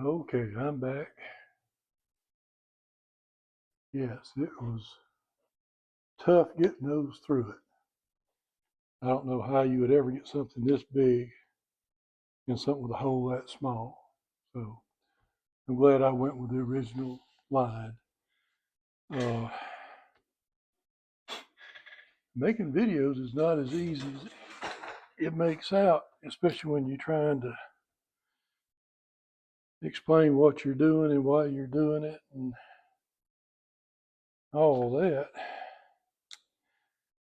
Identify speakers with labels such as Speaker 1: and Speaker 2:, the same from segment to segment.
Speaker 1: Okay, I'm back. Yes, it was tough getting those through it. I don't know how you would ever get something this big in something with a hole that small. So I'm glad I went with the original line. Uh, Making videos is not as easy as it makes out, especially when you're trying to explain what you're doing and why you're doing it and all that.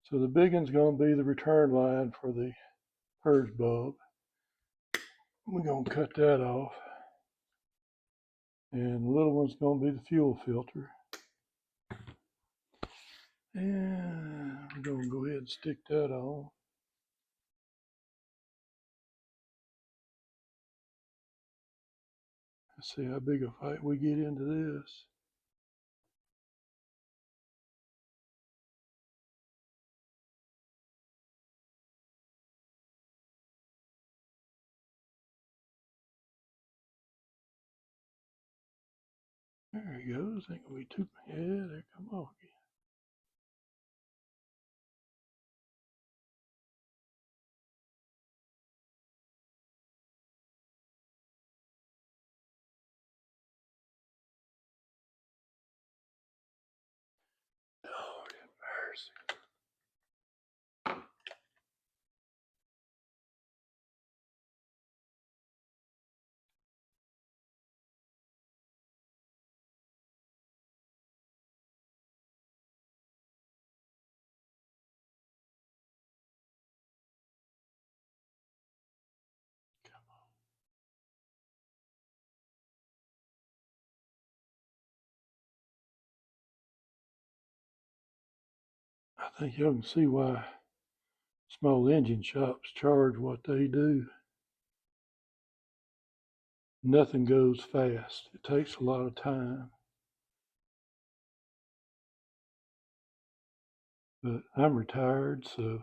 Speaker 1: So the big one's going to be the return line for the purge bulb. We're going to cut that off. And the little one's going to be the fuel filter. And we're going to go ahead and stick that on. Let's see how big a fight we get into this. There he goes. Ain't gonna be too. Yeah, there come on. Lord have mercy. I think y'all can see why small engine shops charge what they do. Nothing goes fast. It takes a lot of time. But I'm retired, so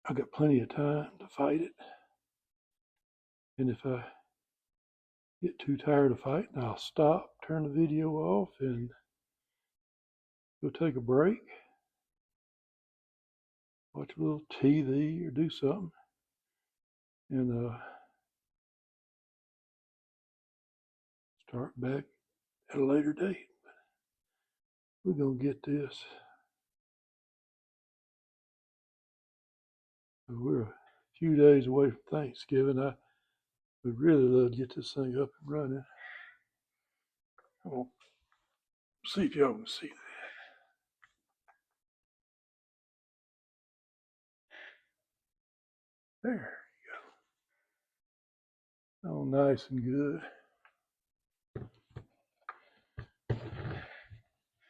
Speaker 1: I got plenty of time to fight it. And if I get too tired of fighting, I'll stop, turn the video off, and go take a break, watch a little TV or do something, and start back at a later date. We're going to get this. We're a few days away from Thanksgiving. I would really love to get this thing up and running. I'll see if y'all can see that. There you go. Oh, nice and good.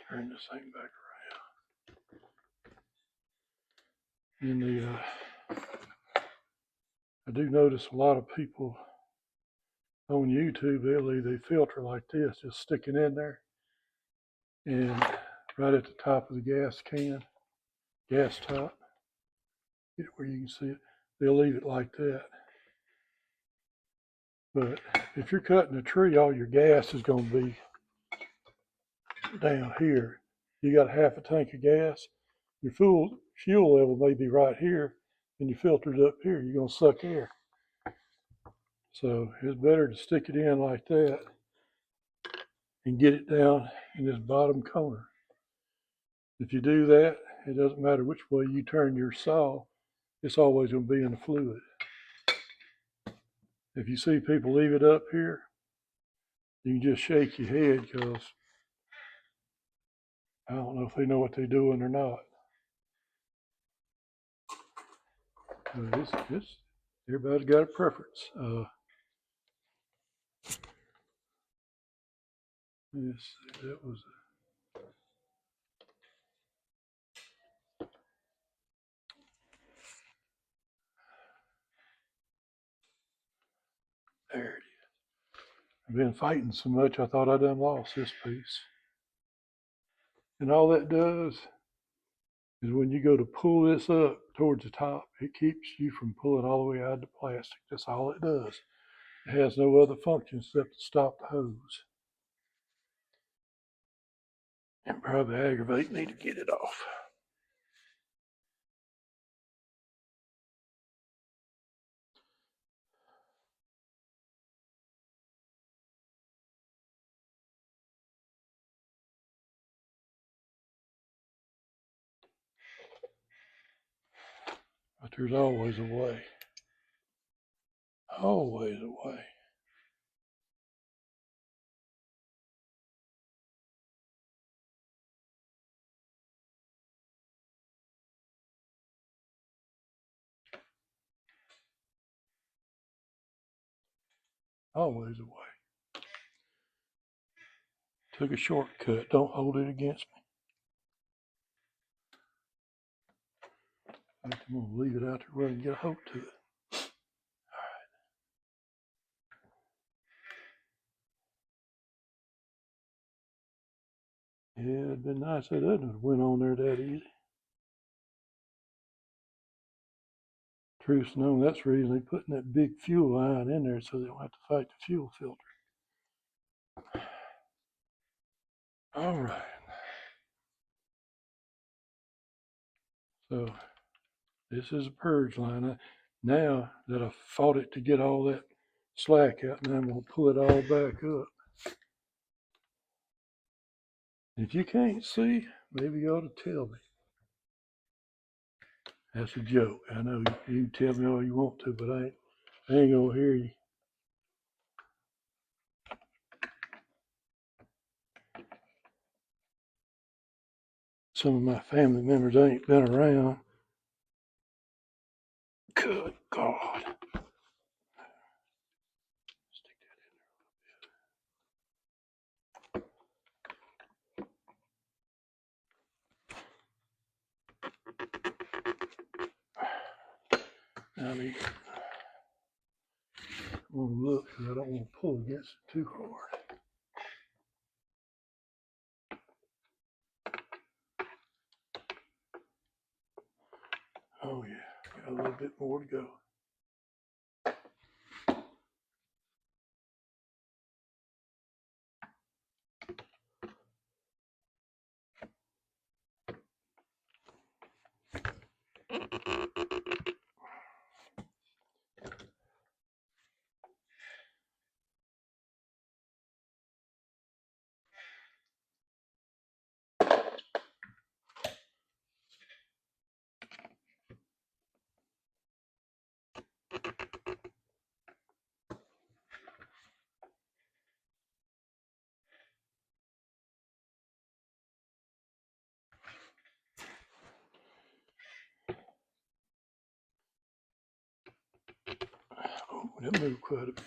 Speaker 1: Turn this thing back around. And I do notice a lot of people on YouTube, they'll leave a filter like this just sticking in there, and right at the top of the gas can, gas top, get it where you can see it, they'll leave it like that. But if you're cutting a tree, all your gas is going to be down here. You got half a tank of gas, your fuel level may be right here, and your filter's up here. You're going to suck air. So it's better to stick it in like that and get it down in this bottom corner. If you do that, it doesn't matter which way you turn your saw, it's always going to be in the fluid. If you see people leave it up here, you can just shake your head, because I don't know if they know what they're doing or not. Everybody's got a preference. Yes, that was. There it is. I've been fighting so much, I thought I done lost this piece. And all that does is when you go to pull this up towards the top, it keeps you from pulling all the way out of the plastic. That's all it does. It has no other function except to stop the hose. And probably aggravate me to get it off. But there's always a way. Always a way. Always a way. Took a shortcut. Don't hold it against me. I'm going to leave it out there where I can get a hold to it. Yeah, it'd been nice if it hadn't have went on there that easy. Truth's known, that's the reason they putting that big fuel line in there so they don't have to fight the fuel filter. All right. So this is a purge line. Now that I've fought it to get all that slack out, now I'm going to pull it all back up. If you can't see, maybe you ought to tell me. That's a joke. I know you can tell me all you want to, but I ain't going to hear you. Some of my family members ain't been around. Good God. Stick that in there a little bit. I need to look because I don't want to pull against it too hard. Oh yeah, got a little bit more to go. Oh, that moved quite a bit.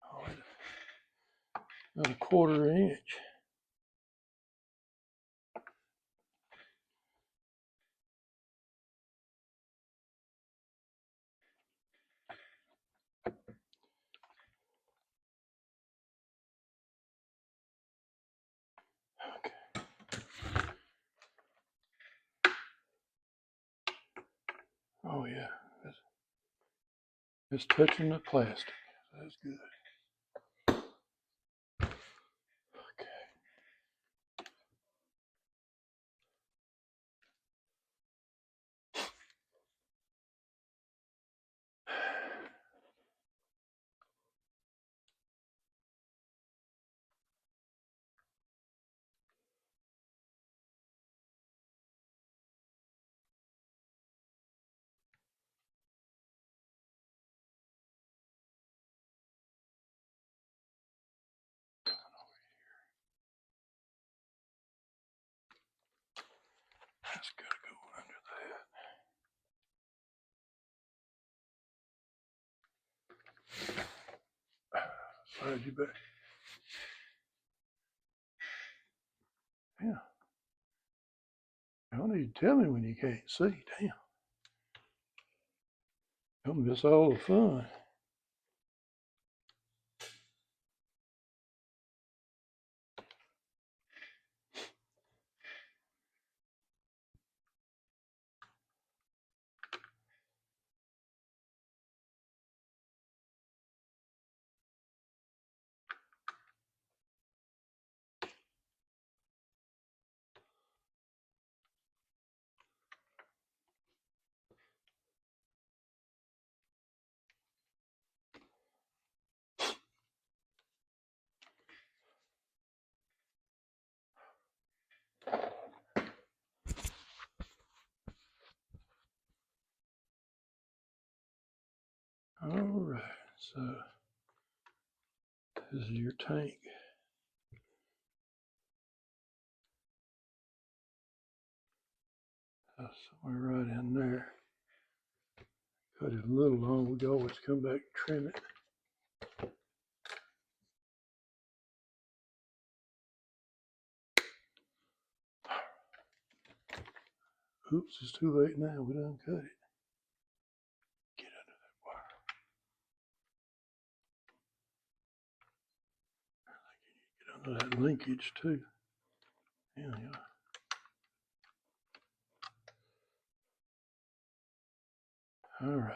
Speaker 1: Oh, about a quarter inch. Okay. Oh yeah, it's touching the plastic. That's good. Okay. That's gotta go under that. Slide you back. Yeah. You don't need to tell me when you can't see. Damn. Don't miss all the fun. So this is your tank. Somewhere right in there. Cut it a little long, we can always come back and trim it. Oops, it's too late now, we done cut it. Get under that wire. Get under that linkage too. Yeah. All right.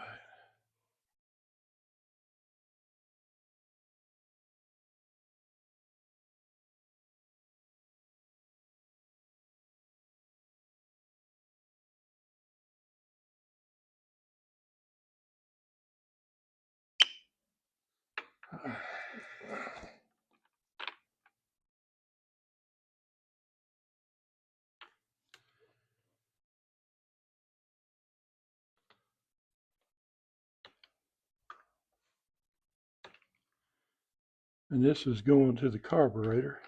Speaker 1: And this is going to the carburetor.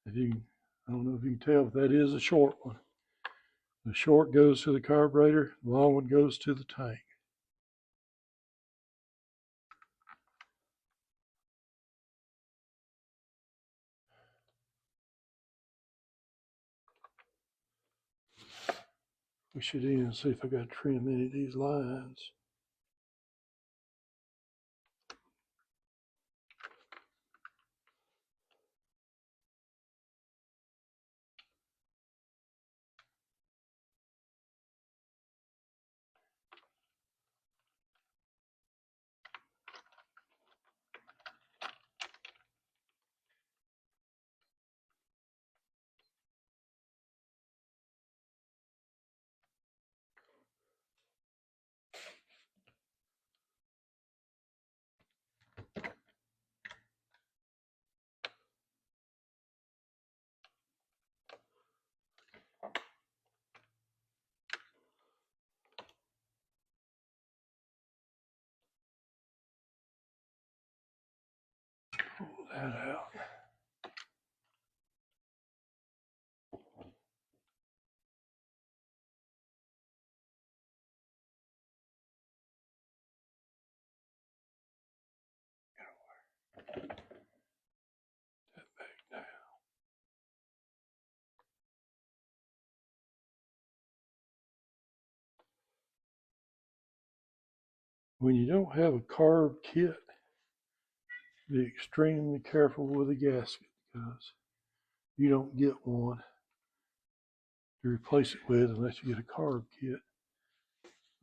Speaker 1: I don't know if you can tell, but that is a short one. The short goes to the carburetor, the long one goes to the tank. We should even see if I got to trim any of these lines. Pull that out. That back down. When you don't have a carb kit, be extremely careful with a gasket because you don't get one to replace it with unless you get a carb kit.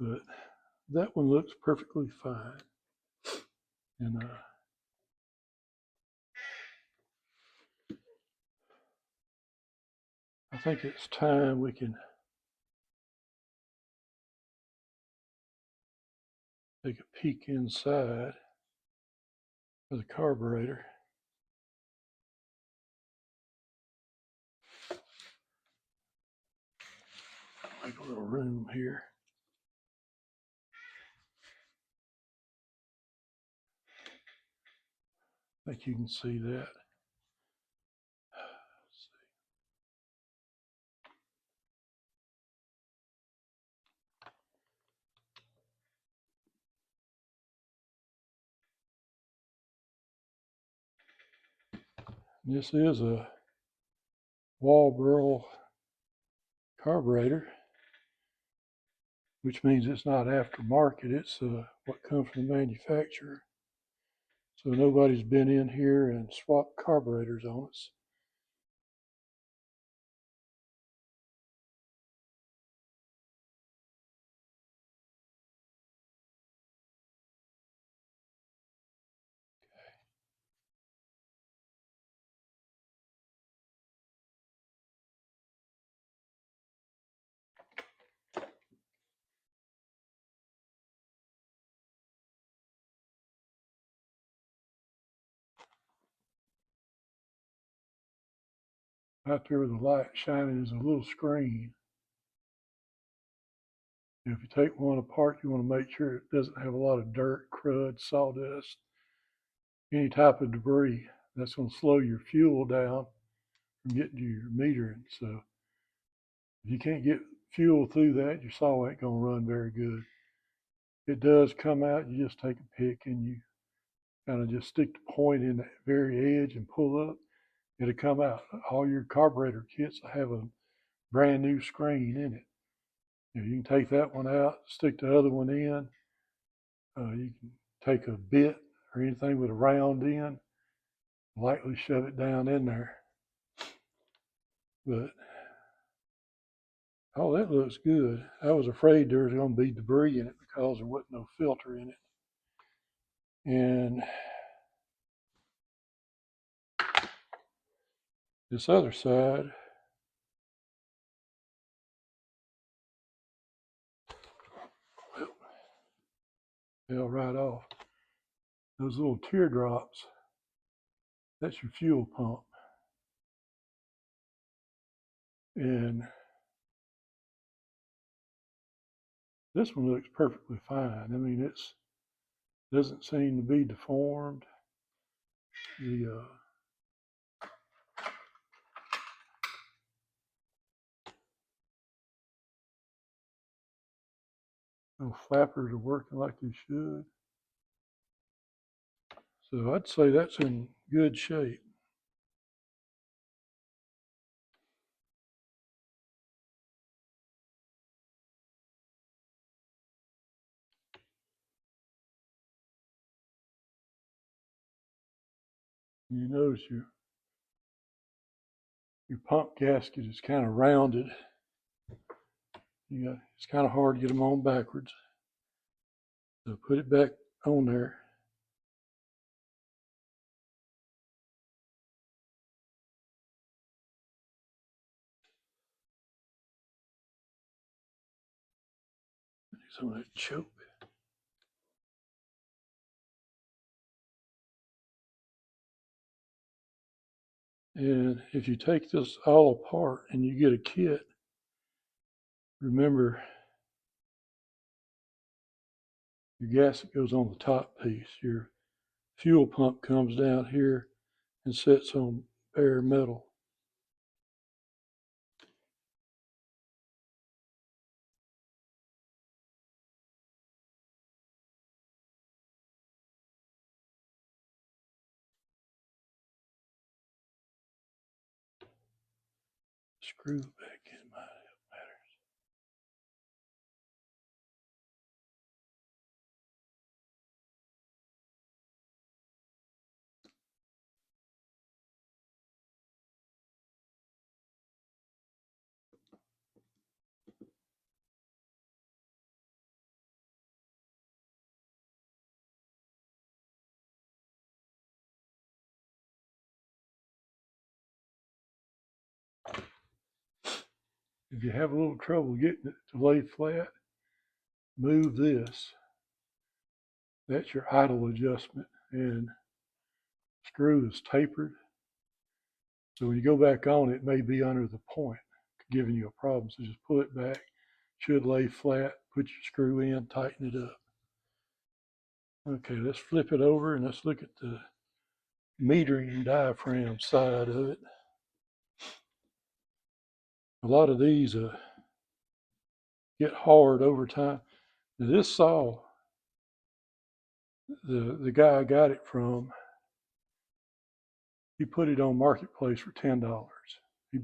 Speaker 1: But that one looks perfectly fine. And I think it's time we can take a peek inside of the carburetor. Make a little room here. I think you can see that. This is a Walbro carburetor, which means it's not aftermarket. It's what comes from the manufacturer. So nobody's been in here and swapped carburetors on us. Out there with the light shining is a little screen. If you take one apart, you want to make sure it doesn't have a lot of dirt, crud, sawdust, any type of debris. That's going to slow your fuel down from getting to your metering. So if you can't get fuel through that, your saw ain't going to run very good. It does come out, you just take a pick and you kind of just stick the point in the very edge and pull up. It'll come out. All your carburetor kits have a brand new screen in it. You can take that one out, stick the other one in. You can take a bit or anything with a round end, lightly shove it down in there. But oh, that looks good. I was afraid there was going to be debris in it because there wasn't no filter in it. And this other side, fell right off. Those little teardrops, that's your fuel pump. And this one looks perfectly fine. I mean, it doesn't seem to be deformed. The no flappers are working like they should. So I'd say that's in good shape. You notice your pump gasket is kind of rounded. It's kind of hard to get them on backwards. So put it back on there. Some of that choke. And if you take this all apart and you get a kit, remember your gasket goes on the top piece. Your fuel pump comes down here and sits on bare metal. Screw back in my matters. If you have a little trouble getting it to lay flat, move this. That's your idle adjustment, and screw is tapered. So when you go back on, it may be under the point, giving you a problem. So just pull it back, should lay flat, put your screw in, tighten it up. Okay, let's flip it over and let's look at the metering diaphragm side of it. A lot of these get hard over time. Now this saw, the guy I got it from, he put it on Marketplace for $10. He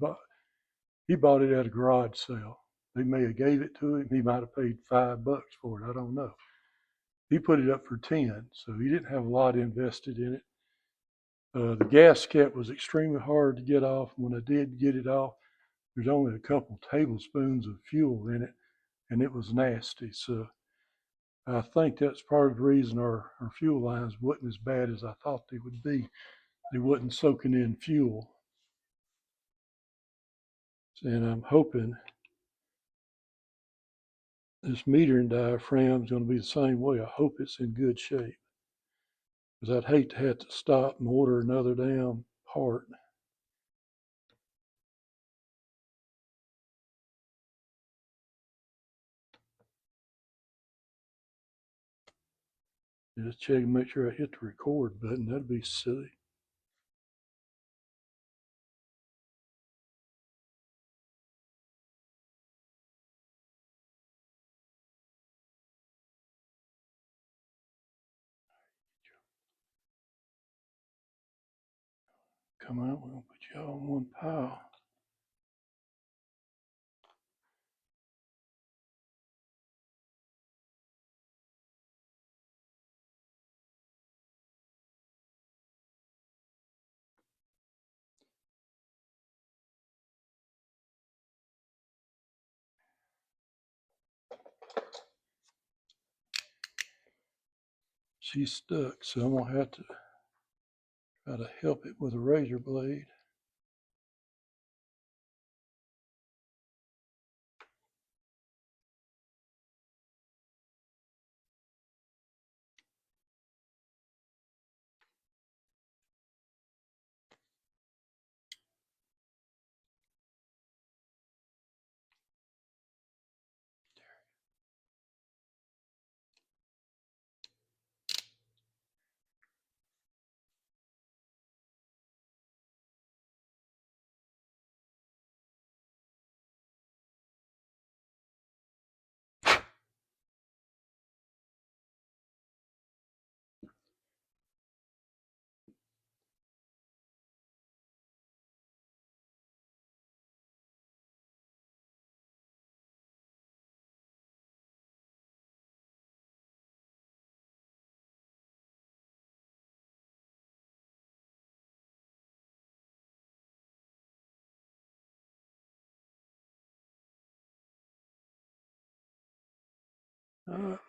Speaker 1: bought it at a garage sale. They may have gave it to him. He might have paid $5 for it. I don't know. He put it up for 10, so he didn't have a lot invested in it. The gasket was extremely hard to get off. When I did get it off, there's only a couple tablespoons of fuel in it, and it was nasty. So I think that's part of the reason our fuel lines wasn't as bad as I thought they would be. They wasn't soaking in fuel. And I'm hoping this metering diaphragm is going to be the same way. I hope it's in good shape, because I'd hate to have to stop and order another damn part. Just check and make sure I hit the record button. That'd be silly. Come on, we're gonna put you all in one pile. She's stuck, so I'm gonna have to try to help it with a razor blade.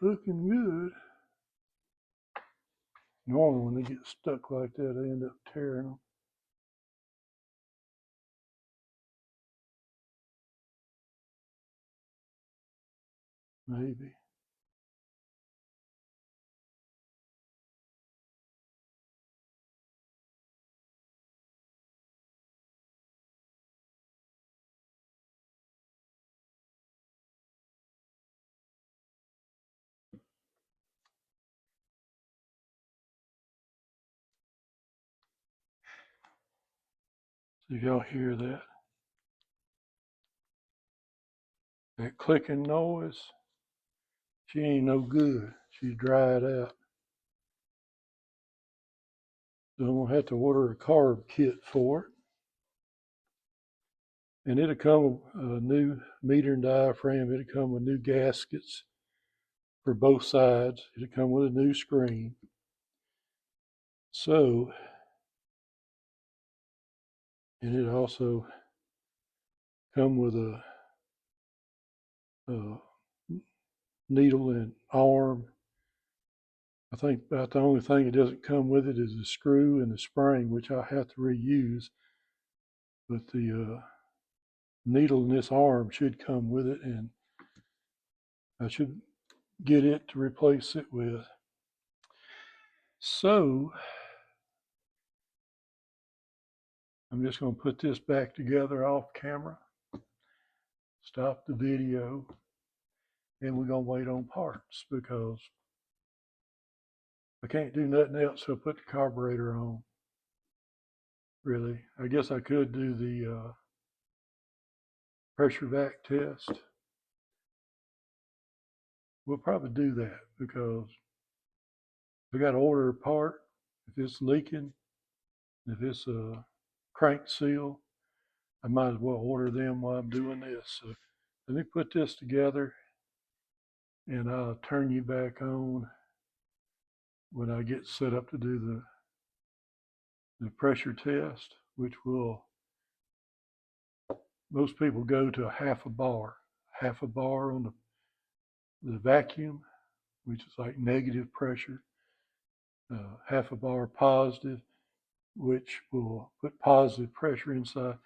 Speaker 1: Looking good. Normally when they get stuck like that, I end up tearing them. Maybe. So y'all hear that? That clicking noise? She ain't no good. She's dried out. So I'm gonna have to order a carb kit for it. And it'll come with a new meter and diaphragm. It'll come with new gaskets for both sides. It'll come with a new screen. So, and it also come with a needle and arm. I think about the only thing that doesn't come with it is the screw and the spring, which I have to reuse. But the needle in this arm should come with it, and I should get it to replace it with. So I'm just going to put this back together off camera, stop the video, and we're going to wait on parts because I can't do nothing else. So put the carburetor on. Really, I guess I could do the pressure vac test. We'll probably do that because we got to order a part. If it's leaking, if it's a crank seal, I might as well order them while I'm doing this. So let me put this together and I'll turn you back on when I get set up to do the pressure test, which will, most people go to half a bar on the vacuum, which is like negative pressure, half a bar positive, which will put positive pressure inside.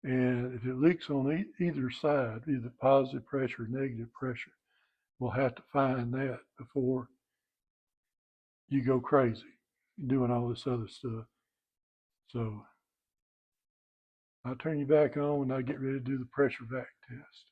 Speaker 1: And if it leaks on either side, either positive pressure or negative pressure, we'll have to find that before you go crazy doing all this other stuff. So I'll turn you back on when I get ready to do the pressure vac test.